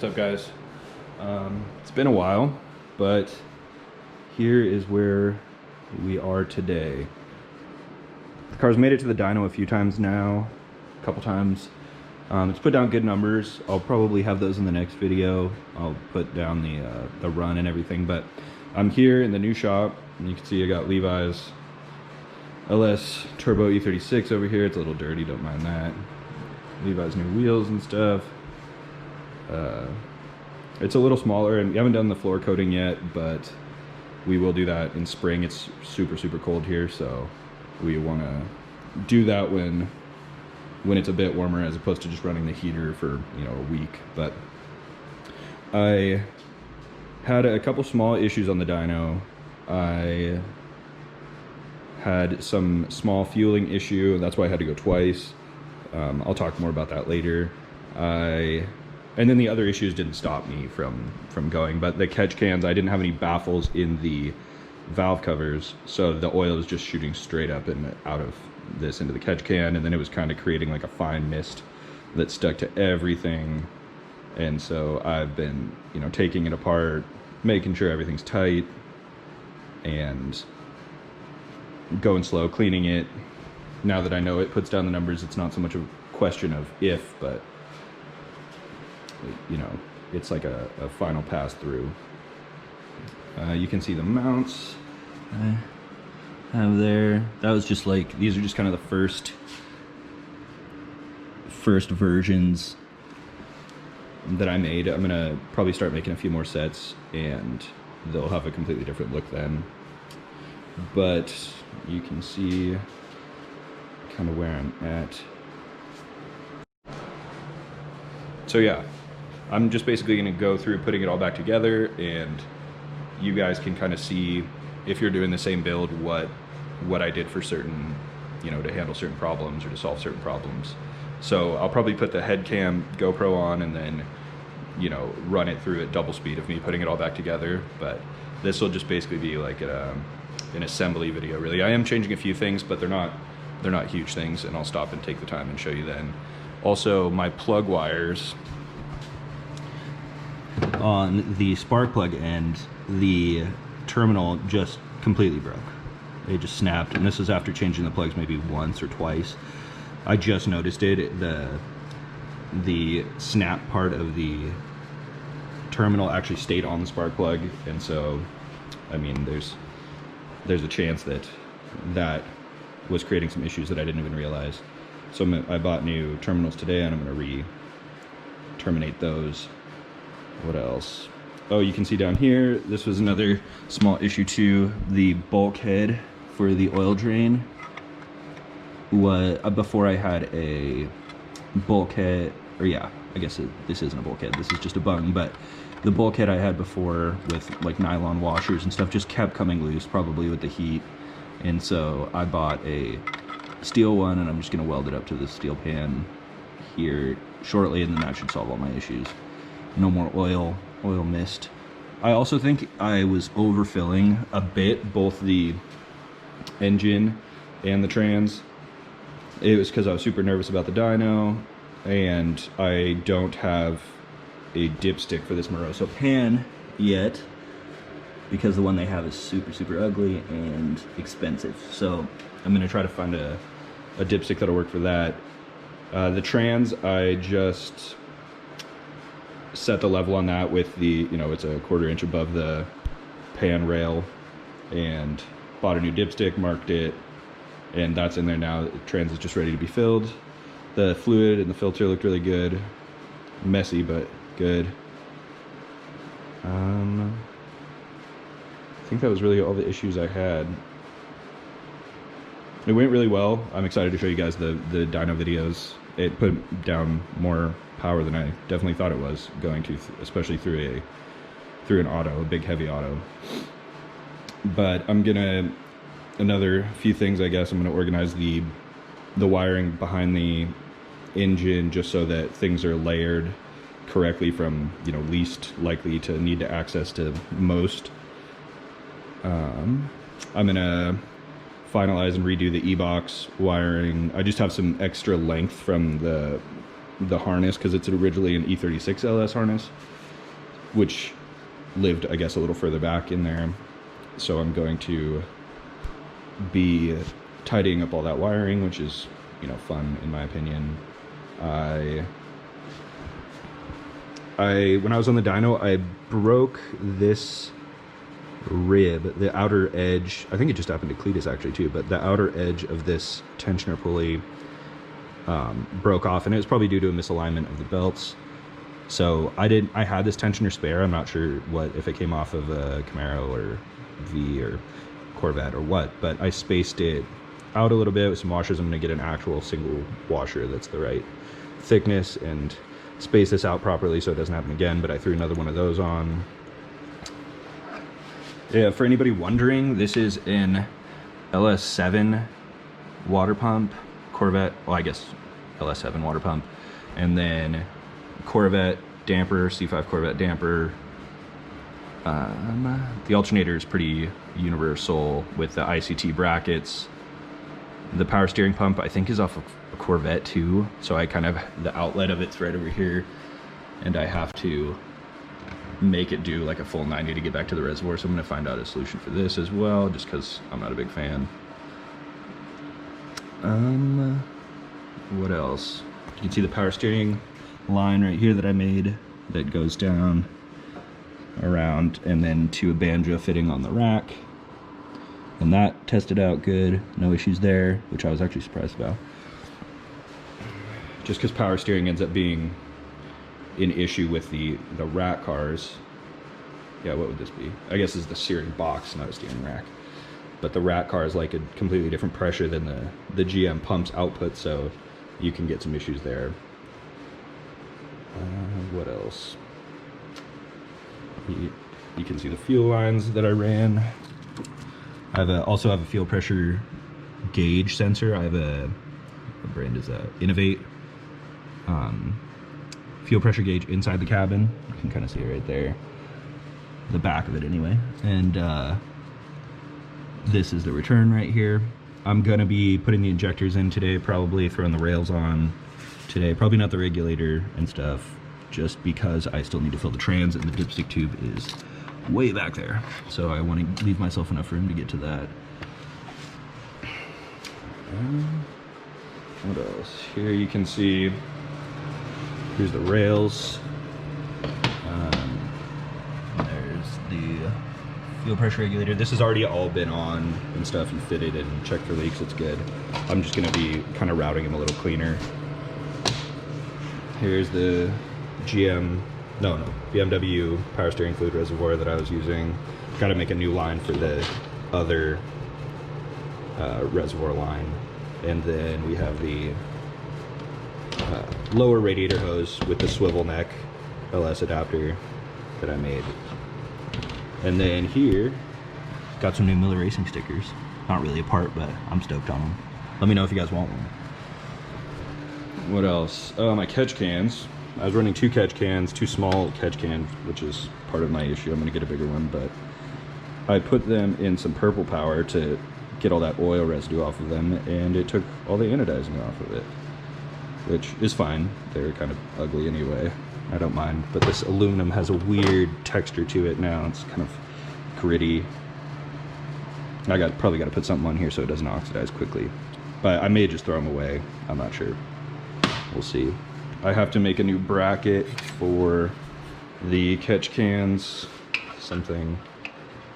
What's up, guys? It's been a while, but here is where we are today. The car's made it to the dyno a few times now, a couple times. It's put down good numbers. I'll probably have those in the next video. I'll put down the run and everything, but I'm here in the new shop, and you can see I got Levi's LS Turbo E36 over here. It's a little dirty, don't mind that. Levi's new wheels and stuff. It's a little smaller, and we haven't done the floor coating yet, but we will do that in spring. It's super cold here, so we want to do that when it's a bit warmer, as opposed to just running the heater for, you know, a week. But I had a couple small issues on the dyno. I had some small fueling issue, and that's why I had to go twice. I'll talk more about that later. And then the other issues didn't stop me from going, but the catch cans, I didn't have any baffles in the valve covers, so the oil was just shooting straight up and out of this into the catch can, and then it was kind of creating like a fine mist that stuck to everything. And so I've been, you know, taking it apart, making sure everything's tight, and going slow, cleaning it. Now that I know it puts down the numbers, it's not so much a question of if, but you know, it's like a final pass through. You can see the mounts I have there. That was just like, these are just kind of the first versions that I made. I'm gonna probably start making a few more sets, and they'll have a completely different look then. But you can see kind of where I'm at. So yeah, I'm just basically going to go through putting it all back together, and you guys can kind of see, if you're doing the same build, what I did for certain, you know, to handle certain problems or to solve certain problems. So I'll probably put the head cam GoPro on, and then, you know, run it through at double speed of me putting it all back together. But this will just basically be like an assembly video, really. I am changing a few things, but they're not huge things, and I'll stop and take the time and show you then. Also, my plug wires on the spark plug end, the terminal just completely broke. It just snapped, and this was after changing the plugs maybe once or twice. I just noticed it. The snap part of the terminal actually stayed on the spark plug, and so, I mean, there's a chance that was creating some issues that I didn't even realize. So I bought new terminals today, and I'm going to re-terminate those. What else? Oh, you can see down here, this was another small issue too. The bulkhead for the oil drain was, before I had a bulkhead, or yeah, I guess this isn't a bulkhead, this is just a bung, but the bulkhead I had before with like nylon washers and stuff just kept coming loose, probably with the heat. And so I bought a steel one, and I'm just gonna weld it up to the steel pan here shortly, and then that should solve all my issues. No more oil mist. I also think I was overfilling a bit, both the engine and the trans. It was because I was super nervous about the dyno, and I don't have a dipstick for this Moroso pan yet, because the one they have is super ugly and expensive. So I'm gonna try to find a dipstick that'll work for that. The trans, I just set the level on that with the, you know, it's a 1/4 inch above the pan rail, and bought a new dipstick, marked it, and that's in there now. The trans is just ready to be filled. The fluid and the filter looked really good. Messy, but good. I think that was really all the issues I had. It went really well. I'm excited to show you guys the dyno videos. It put down more power than I definitely thought it was going to, especially through an auto, a big heavy auto. But I'm gonna, another few things, I guess. I'm gonna organize the wiring behind the engine, just so that things are layered correctly from, you know, least likely to need to access to most. I'm gonna finalize and redo the e-box wiring. I just have some extra length from the the harness, because it's originally an E36 LS harness, which lived, I guess, a little further back in there. So I'm going to be tidying up all that wiring, which is, you know, fun in my opinion. When I was on the dyno, I broke this rib, the outer edge. I think it just happened to Cletus actually too, but the outer edge of this tensioner pulley broke off, and it was probably due to a misalignment of the belts. So I had this tensioner spare. I'm not sure if it came off of a Camaro or V or Corvette or what, but I spaced it out a little bit with some washers. I'm going to get an actual single washer that's the right thickness and space this out properly so it doesn't happen again, but I threw another one of those on. Yeah, for anybody wondering, this is an LS7 water pump, Corvette, well, I guess LS7 water pump, and then Corvette damper, C5 Corvette damper. The alternator is pretty universal with the ICT brackets. The power steering pump, I think, is off of a Corvette too, so I kind of, the outlet of it's right over here, and I have to make it do like a full 90 to get back to the reservoir, so I'm going to find out a solution for this as well, just because I'm not a big fan. What else? You can see the power steering line right here that I made that goes down around and then to a banjo fitting on the rack. And that tested out good, no issues there, which I was actually surprised about. Just because power steering ends up being an issue with the rack cars. Yeah, what would this be? I guess it's the steering box, not a steering rack. But the rack car is like a completely different pressure than the GM pump's output, so you can get some issues there. What else? You can see the fuel lines that I ran. I also have a fuel pressure gauge sensor. I have what brand is that? Innovate. Fuel pressure gauge inside the cabin. You can kind of see it right there. The back of it anyway. And this is the return right here. I'm gonna be putting the injectors in today, probably throwing the rails on today. Probably not the regulator and stuff, just because I still need to fill the trans and the dipstick tube is way back there. So I want to leave myself enough room to get to that. What else? Here you can see, here's the rails. There's the fuel pressure regulator. This has already all been on and stuff and fitted and checked for leaks. It's good. I'm just going to be kind of routing them a little cleaner. Here's the BMW power steering fluid reservoir that I was using. Got to make a new line for the other reservoir line. And then we have the lower radiator hose with the swivel neck LS adapter that I made. And then here, got some new Miller Racing stickers. Not really a part, but I'm stoked on them. Let me know if you guys want one. What else? My catch cans. I was running two catch cans, two small catch cans, which is part of my issue. I'm gonna get a bigger one, but I put them in some purple power to get all that oil residue off of them, and it took all the anodizing off of it, which is fine. They're kind of ugly anyway. I don't mind, but this aluminum has a weird texture to it now. It's kind of gritty. I probably got to put something on here so it doesn't oxidize quickly, but I may just throw them away. I'm not sure. We'll see. I have to make a new bracket for the catch cans. Something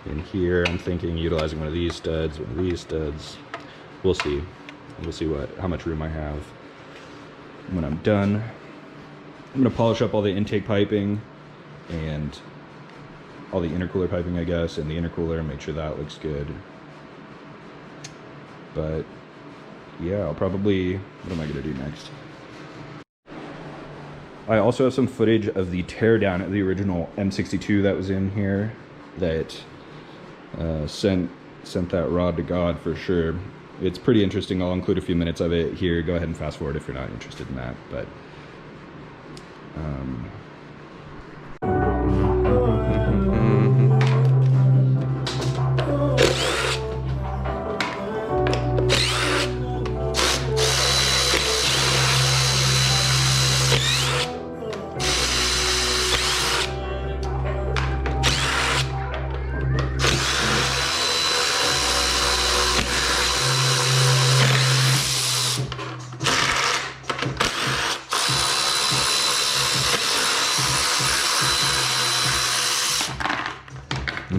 in here. I'm thinking utilizing one of these studs, one of these studs. We'll see. We'll see how much room I have when I'm done. I'm gonna polish up all the intake piping and all the intercooler piping, I guess, and the intercooler, and make sure that looks good. But yeah, I'll probably, what am I gonna do next? I also have some footage of the teardown of the original M62 that was in here that sent that rod to God for sure. It's pretty interesting. I'll include a few minutes of it here. Go ahead and fast forward if you're not interested in that. But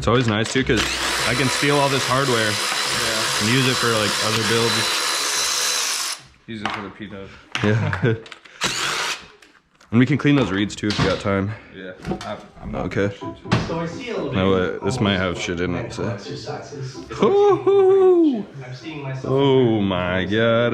It's always nice too, because I can steal all this hardware and use it for like other builds. Use it for the peanut. Yeah. And we can clean those reeds too if you got time. Yeah. I'm not okay. So I see a little No, this might have shit in it. So. exercises. Oh, I'm seeing myself. oh my god.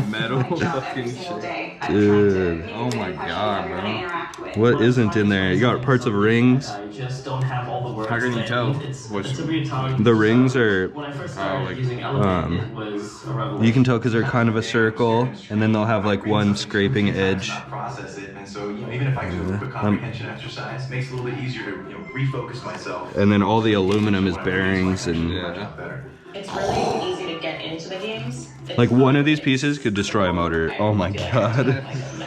metal fucking shit. Dude. Oh my god, bro. What isn't in there? You got parts of rings. I just don't have all the words. How can you tell? It's a weird time. The rings are, When I first started like, using Elevate, it was a revelation. you can tell because they're kind of a circle, and then they'll have like one scraping edge. Process it, and so even if I do a quick comprehension exercise, makes it a little bit easier to refocus myself. And then all the aluminum is bearings and It's really easy to get into the games. like one of these pieces could destroy a motor. Oh my god.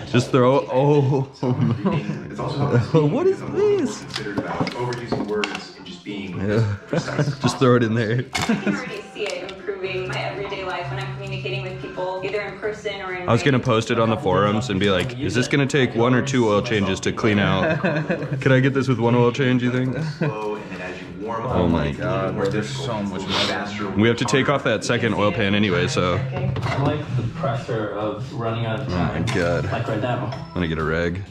Just throw, oh no. It's also What is this? considered about overusing words and just being Yeah. Just throw it in there. I can already see it improving my everyday life when I'm communicating with people, either in person or in. I was gonna post it on the forums and be like, is this gonna take 1 or 2 oil changes to clean out? Could I get this with 1 oil change, you think? slow, and then as you warm up, Oh my it's a god, little more there's difficult, so much it's a little faster. We have to take off that second oil pan anyway, so. I like the pressure of running out of Oh my time. god. Like right now. I'm gonna get a reg.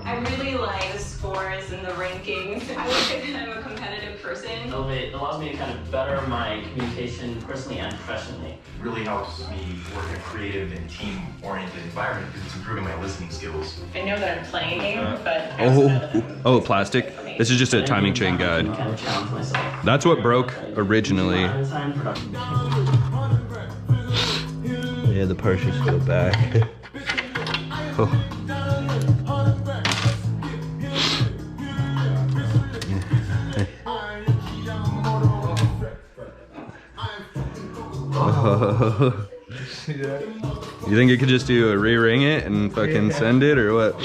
I really like the scores and the rankings. I would say that I'm a competitive person. Elevate allows me to kind of better my communication personally and professionally. Really helps me work in a creative and team-oriented environment because it's improving my listening skills. I know that I'm playing a game, but I also know that I'm Oh, plastic. This is just a timing chain guide. Kind of challenge myself. That's what broke originally. Yeah, the partials go back. Oh. You think you could just do a re-ring it and fucking send it or what?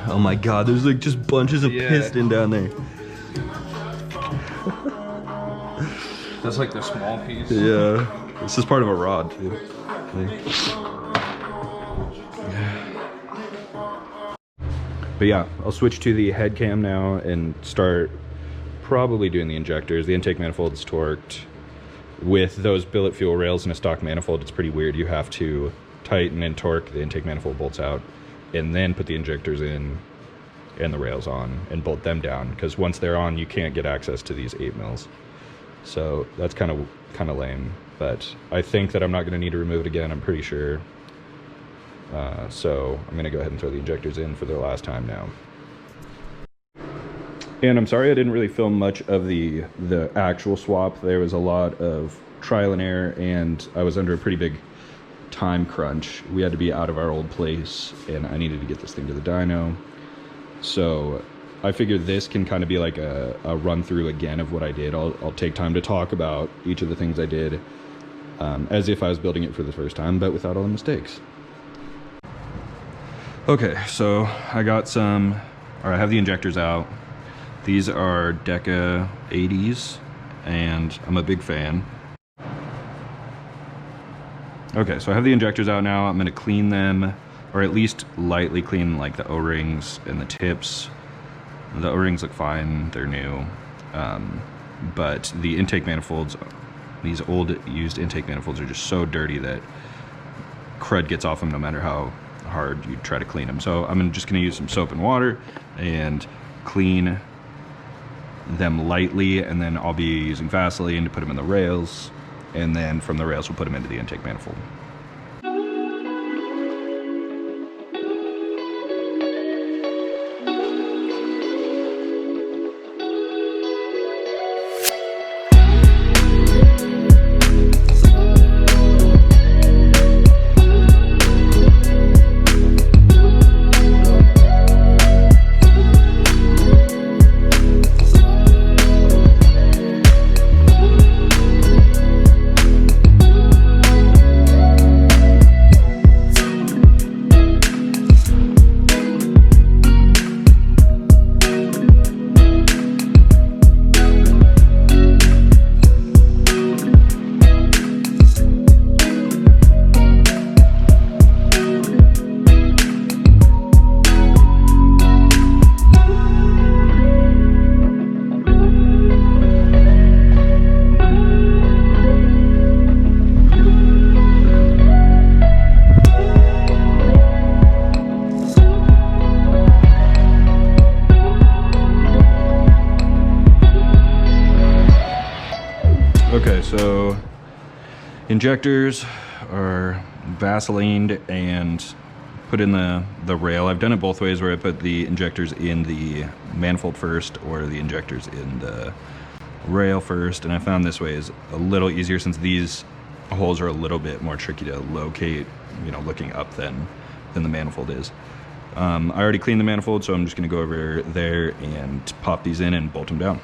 Oh my god, there's like just bunches of piston down there. That's like the small piece. Yeah, this is part of a rod too. But yeah, I'll switch to the head cam now and start probably doing the injectors. The intake manifold's torqued. With those billet fuel rails and a stock manifold, it's pretty weird. You have to tighten and torque the intake manifold bolts out and then put the injectors in and the rails on and bolt them down, because once they're on, you can't get access to these 8 mils. So that's kind of lame, but I think that I'm not going to need to remove it again, I'm pretty sure. So I'm going to go ahead and throw the injectors in for the last time now. And I'm sorry I didn't really film much of the actual swap. There was a lot of trial and error, and I was under a pretty big time crunch. We had to be out of our old place, and I needed to get this thing to the dyno. So I figured this can kind of be like a run through again of what I did. I'll take time to talk about each of the things I did as if I was building it for the first time, but without all the mistakes. Okay, so I have the injectors out. These are Deca 80s, and I'm a big fan. Okay, so I have the injectors out now. I'm gonna clean them, or at least lightly clean like the O-rings and the tips. The O-rings look fine, they're new. But the intake manifolds, these old used intake manifolds are just so dirty that crud gets off them no matter how hard you try to clean them. So I'm just gonna use some soap and water and clean them lightly, and then I'll be using Vaseline to put them in the rails, and then from the rails we'll put them into the intake manifold. Okay, so injectors are Vaselined and put in the rail. I've done it both ways, where I put the injectors in the manifold first or the injectors in the rail first, and I found this way is a little easier since these holes are a little bit more tricky to locate, you know, looking up than the manifold is. I already cleaned the manifold, so I'm just gonna go over there and pop these in and bolt them down.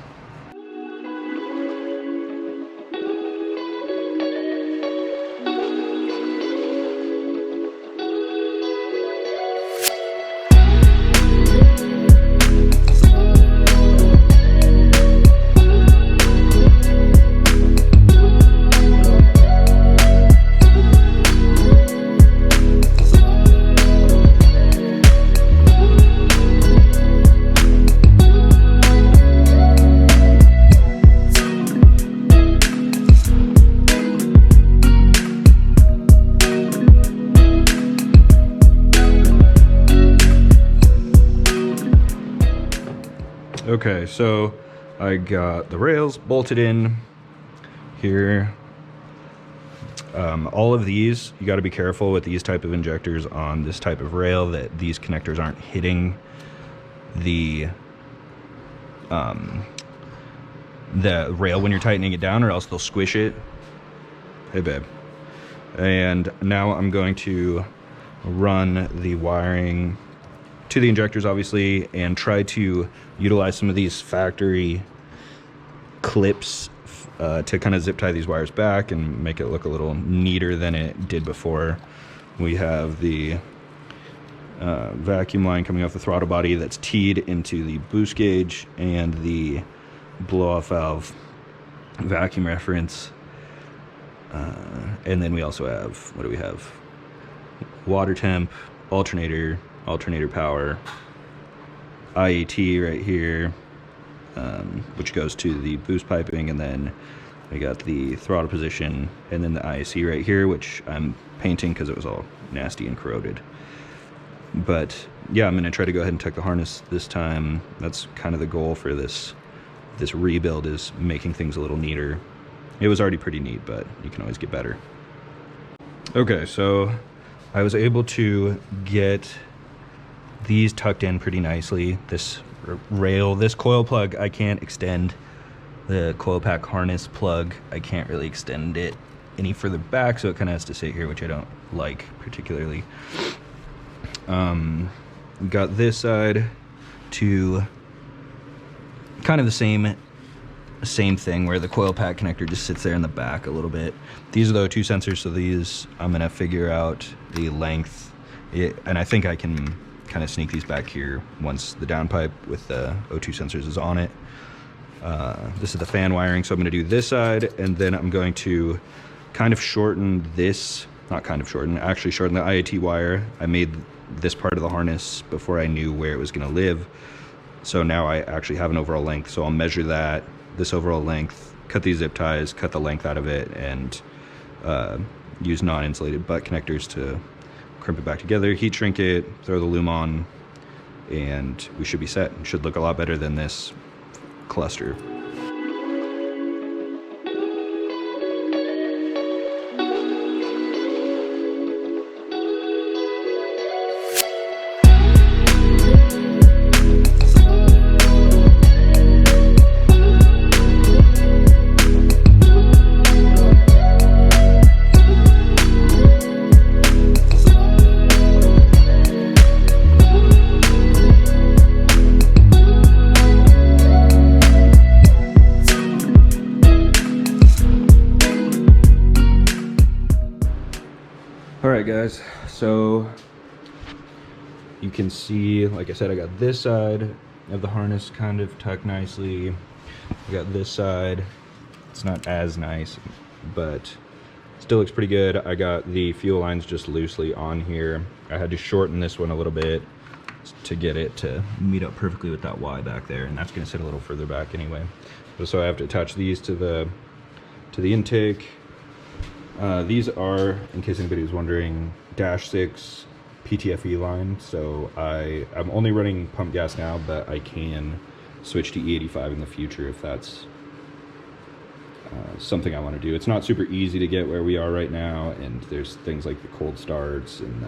Okay, so I got the rails bolted in here. All of these, you got to be careful with these type of injectors on this type of rail that these connectors aren't hitting the rail when you're tightening it down, or else they'll squish it. Hey babe. And now I'm going to run the wiring to the injectors, obviously, and try to utilize some of these factory clips to kind of zip tie these wires back and make it look a little neater than it did before. We have the vacuum line coming off the throttle body that's teed into the boost gauge, and the blow-off valve vacuum reference. And then we also have, what do we have? Water temp, alternator power, IAT right here, which goes to the boost piping, and then we got the throttle position, and then the IAC right here, which I'm painting because it was all nasty and corroded. But yeah, I'm gonna try to go ahead and tuck the harness this time. That's kind of the goal for this rebuild, is making things a little neater. It was already pretty neat, but you can always get better. Okay, so I was able to get these tucked in pretty nicely. This rail, this coil plug, I can't extend. The coil pack harness plug, I can't really extend it any further back, so it kind of has to sit here, which I don't like particularly. Got this side to kind of the same thing, where the coil pack connector just sits there in the back a little bit. These are the O2 sensors, so these I'm gonna figure out the length, and I think I can kind of sneak these back here once the downpipe with the O2 sensors is on it. This is the fan wiring, so I'm gonna do this side, and then I'm going to kind of shorten this, actually shorten the IAT wire. I made this part of the harness before I knew where it was gonna live, so now I actually have an overall length. So I'll measure that, this overall length, cut these zip ties, cut the length out of it, and use non-insulated butt connectors to crimp it back together, heat shrink it, throw the loom on, and we should be set. It should look a lot better than this cluster. Alright guys, so you can see, like I said, I got this side of the harness kind of tucked nicely. I got this side, it's not as nice, but still looks pretty good. I got the fuel lines just loosely on here. I had to shorten this one a little bit to get it to meet up perfectly with that Y back there, and that's going to sit a little further back anyway. So I have to attach these to the intake. These are, in case anybody was wondering, -6 PTFE line. So I'm only running pump gas now, but I can switch to E85 in the future if that's something I want to do. It's not super easy to get where we are right now, and there's things like the cold starts and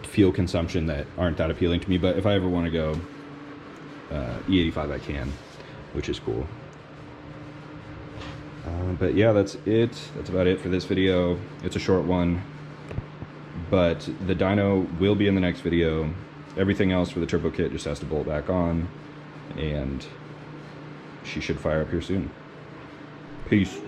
fuel consumption that aren't that appealing to me, but if I ever want to go E85 I can, which is cool. But yeah, that's it. That's about it for this video. It's a short one, but the dyno will be in the next video. Everything else for the turbo kit just has to bolt back on, and she should fire up here soon. Peace.